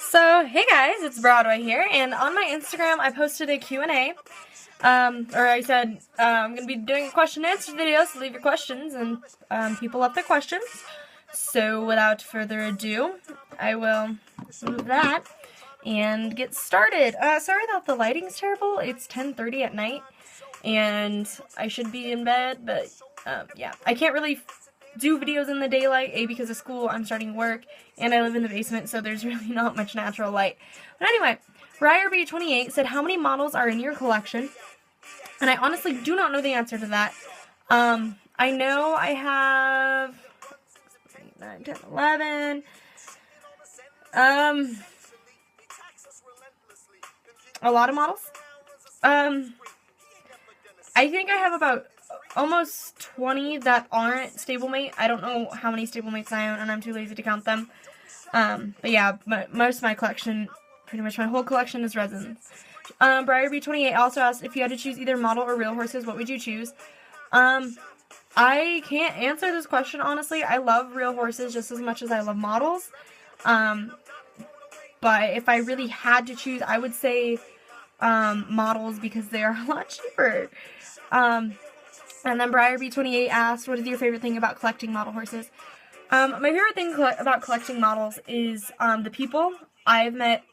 So, hey guys, it's Broadway here, and on my Instagram I posted a Q&A, or I said I'm going to be doing a question and answer video, so leave your questions, and people left their questions. So, without further ado, I will move that and get started. Sorry that the lighting's terrible. It's 10:30 at night, and I should be in bed, but yeah, I can't really do videos in the daylight, A, because of school, I'm starting work, and I live in the basement, so there's really not much natural light. But anyway, RyerB28 said, how many models are in your collection? And I honestly do not know the answer to that. I know I have 8, 9, 10, 11. A lot of models. I think I have about almost 20 that aren't stablemate. I don't know how many stablemates I own, and I'm too lazy to count them. But yeah, most of my collection, pretty much my whole collection, is resins. BriarB28 also asked, if you had to choose either model or real horses, what would you choose? I can't answer this question, honestly. I love real horses just as much as I love models. But if I really had to choose, I would say models, because they are a lot cheaper. And then BriarB28 asked, what is your favorite thing about collecting model horses? My favorite thing about collecting models is the people. I've met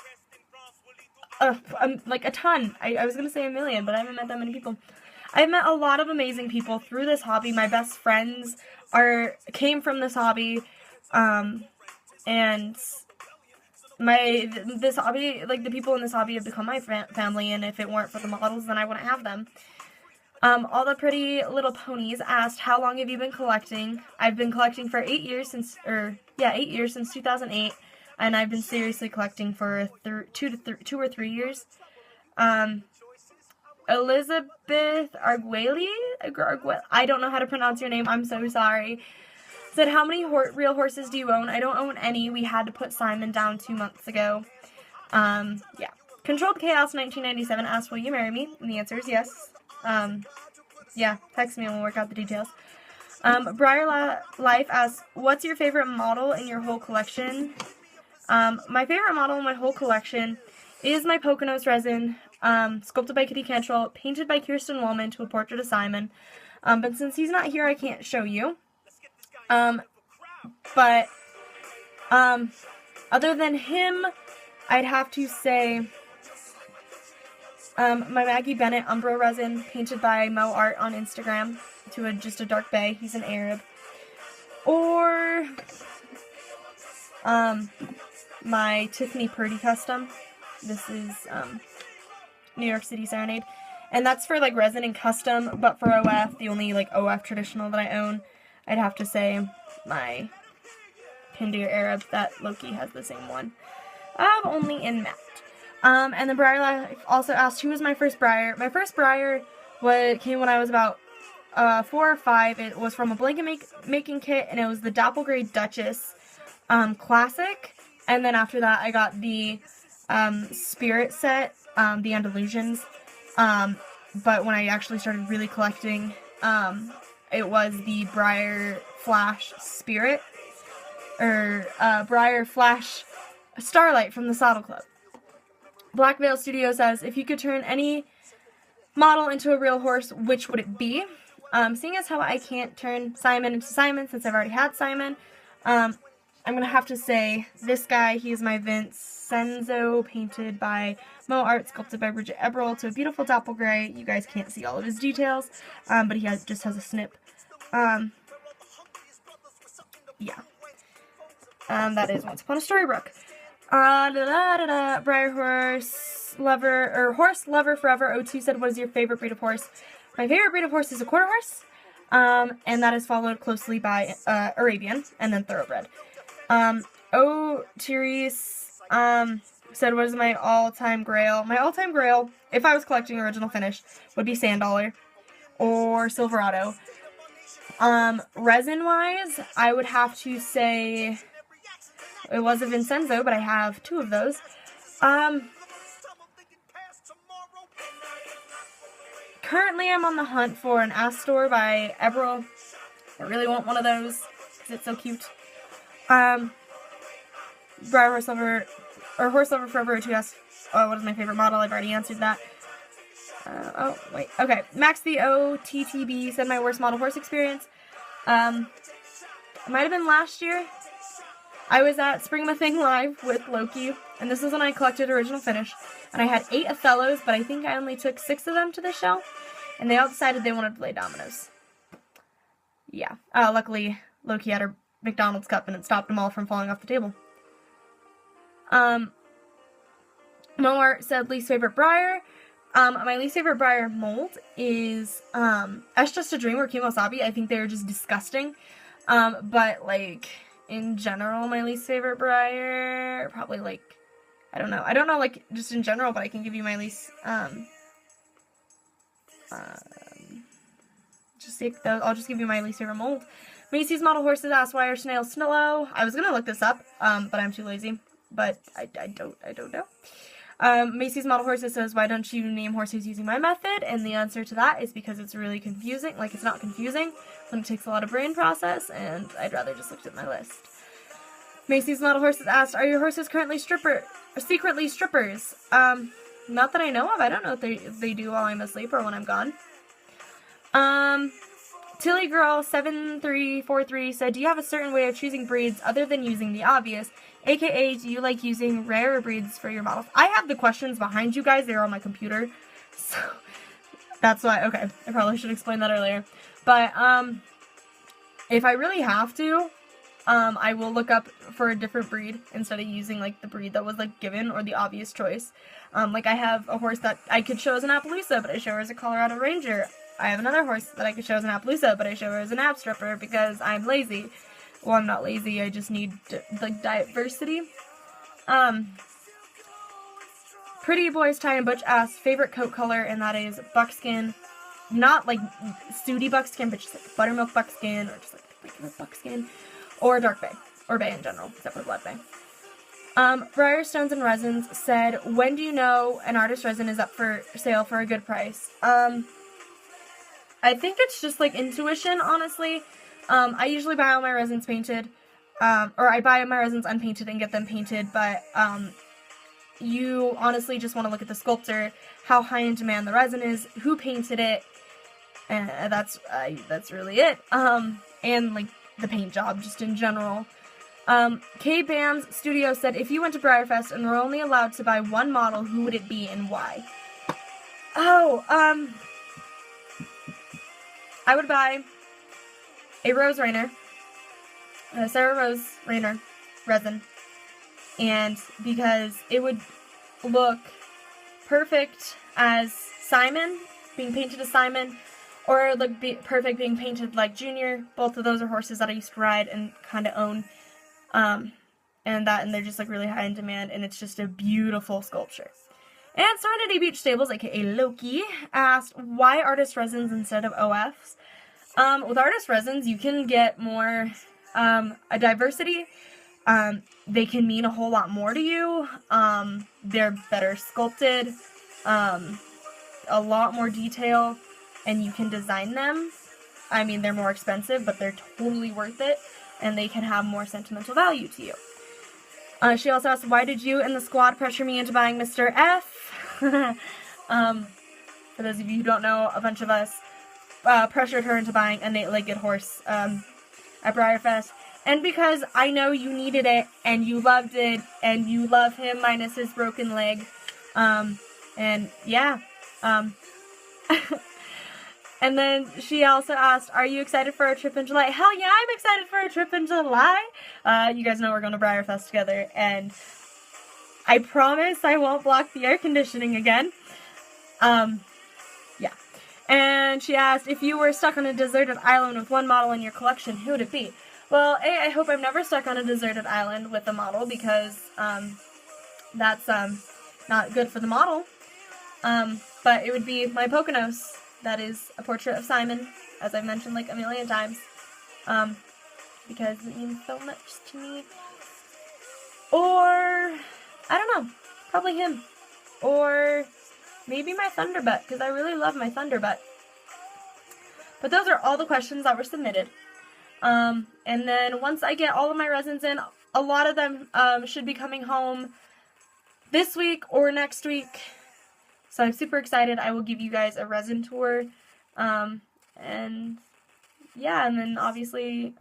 like a ton. I was going to say a million, but I haven't met that many people. I've met a lot of amazing people through this hobby. My best friends came from this hobby, and this hobby, like the people in this hobby have become my family, and if it weren't for the models, then I wouldn't have them. All the Pretty Little Ponies asked, how long have you been collecting? I've been collecting for 8 years since 2008, and I've been seriously collecting for 2 or 3 years. Elizabeth Arguelli, I don't know how to pronounce your name, I'm so sorry, said, how many real horses do you own? I don't own any. We had to put Simon down 2 months ago. Yeah. Controlled Chaos 1997 asked, will you marry me? And the answer is yes. Yeah, text me and we'll work out the details. Briar Life asks, what's your favorite model in your whole collection? My favorite model in my whole collection is my Poconos resin, sculpted by Kitty Cantrell, painted by Kirsten Wallman to a portrait of Simon. But since he's not here, I can't show you. But other than him, I'd have to say my Maggie Bennett Umbro resin, painted by Mo Art on Instagram to just a dark bay. He's an Arab. Or my Tiffany Purdy custom. This is New York City Serenade. And that's for like resin and custom, but for OF, the only like OF traditional that I own, I'd have to say my Pindir Arab. That Loki has the same one. Only in matte. And then Briar Life also asked, who was my first Briar? My first Briar came when I was about 4 or 5. It was from a blanket making kit, and it was the Doppelgrade Duchess Classic. And then after that, I got the Spirit set, the Andalusians. But when I actually started really collecting, it was the Briar Flash Spirit, or Briar Flash Starlight from the Saddle Club. Black Veil Studio says, if you could turn any model into a real horse, which would it be? Seeing as how I can't turn Simon into Simon since I've already had Simon, I'm going to have to say this guy. He is my Vincenzo, painted by Mo Art, sculpted by Bridget Eberl to a beautiful dapple gray. You guys can't see all of his details, but he just has a snip. Yeah. That is Once Upon a Storybook. Briar Horse Lover, or Horse Lover Forever 02 said, what is your favorite breed of horse? My favorite breed of horse is a quarter horse, and that is followed closely by Arabian, and then Thoroughbred. Therese said, what is my all-time grail? My all-time grail, if I was collecting original finish, would be Sand Dollar or Silverado. Resin-wise, I would have to say it was a Vincenzo, but I have 2 of those. Currently, I'm on the hunt for an Astor by Eberl. I really want one of those because it's so cute. Briar Horse Lover or Horse Lover Forever 2 asked, oh, what is my favorite model? I've already answered that. Oh, wait. Okay. Max the OTTB said my worst model horse experience. It might have been last year. I was at Spring of a Thing Live with Loki, and this is when I collected Original Finish. And I had 8 Othellos, but I think I only took 6 of them to the show. And they all decided they wanted to play dominoes. Yeah. Luckily, Loki had her McDonald's cup, and it stopped them all from falling off the table. Moar said least favorite Briar. My least favorite Briar mold is, That's Just a Dream or Kimosabi. I think they're just disgusting. But, like, in general, my least favorite Briar, probably, like, I don't know, like, just in general, but I can give you my least, I'll just give you my least favorite mold. Macy's model horses asked why are snails slow. I was gonna look this up, but I'm too lazy. But I don't know. Macy's model horses says, why don't you name horses using my method? And the answer to that is because it's really confusing. Like, it's not confusing when it takes a lot of brain process, and I'd rather just look at my list. Macy's model horses asked, are your horses currently secretly strippers? Not that I know of. I don't know if they do while I'm asleep or when I'm gone. Tilly Girl 7343 said, do you have a certain way of choosing breeds other than using the obvious? AKA, do you like using rarer breeds for your models? I have the questions behind you guys. They're on my computer. So, that's why, okay, I probably should explain that earlier. But, if I really have to, I will look up for a different breed instead of using, like, the breed that was, like, given or the obvious choice. Like, I have a horse that I could show as an Appaloosa, but I show her as a Colorado Ranger. I have another horse that I could show as an Appaloosa, but I show her as an App Stripper because I'm lazy. Well, I'm not lazy, I just need, like, diversity. Pretty Boys Ty and Butch asked favorite coat color, and that is buckskin. Not, like, sooty buckskin, but just, like, buttermilk buckskin, or just, like, regular buckskin. Or dark bay. Or bay in general, except for blood bay. Briar Stones and Resins said, when do you know an artist resin is up for sale for a good price? I think it's just, like, intuition, honestly. I usually buy all my resins painted, or I buy my resins unpainted and get them painted, but, you honestly just want to look at the sculptor, how high in demand the resin is, who painted it, and that's really it. And, like, the paint job, just in general. K-Bam's Studio said, if you went to Briarfest and were only allowed to buy one model, who would it be and why? Oh, I would buy a Rose Rainer, Sarah Rose Rainer resin, and because it would look perfect as Simon, being painted as Simon, or it would look perfect being painted like Junior. Both of those are horses that I used to ride and kind of own, and they're just, like, really high in demand, and it's just a beautiful sculpture. And Serenity Beach Stables, aka Loki, asked, why artist resins instead of OFs? With artist resins, you can get more, a diversity. They can mean a whole lot more to you. They're better sculpted, a lot more detail, and you can design them. I mean, they're more expensive, but they're totally worth it, and they can have more sentimental value to you. She also asked, why did you and the squad pressure me into buying Mr. F? For those of you who don't know, a bunch of us pressured her into buying an 8-legged horse at Briarfest. And because I know you needed it, and you loved it, and you love him minus his broken leg. And yeah. And then she also asked, are you excited for a trip in July? Hell yeah, I'm excited for a trip in July. You guys know we're going to Briarfest together, and I promise I won't block the air conditioning again. Yeah. And she asked, if you were stuck on a deserted island with one model in your collection, who would it be? Well, I hope I'm never stuck on a deserted island with a model, because, that's, not good for the model. But it would be my Poconos. That is a portrait of Simon, as I've mentioned, like, a million times. Because it means so much to me. Or, I don't know, probably him. Or maybe my Thunderbutt, because I really love my Thunderbutt. But those are all the questions that were submitted. And then once I get all of my resins in, a lot of them should be coming home this week or next week. So I'm super excited. I will give you guys a resin tour. And yeah, and then obviously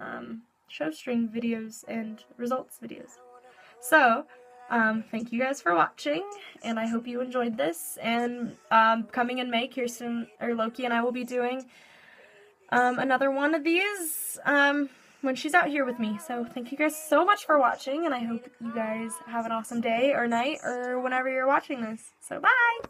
show string videos and results videos. So thank you guys for watching, and I hope you enjoyed this. And coming in May, Loki and I will be doing another one of these when she's out here with me. So thank you guys so much for watching, and I hope you guys have an awesome day or night or whenever you're watching this. So bye!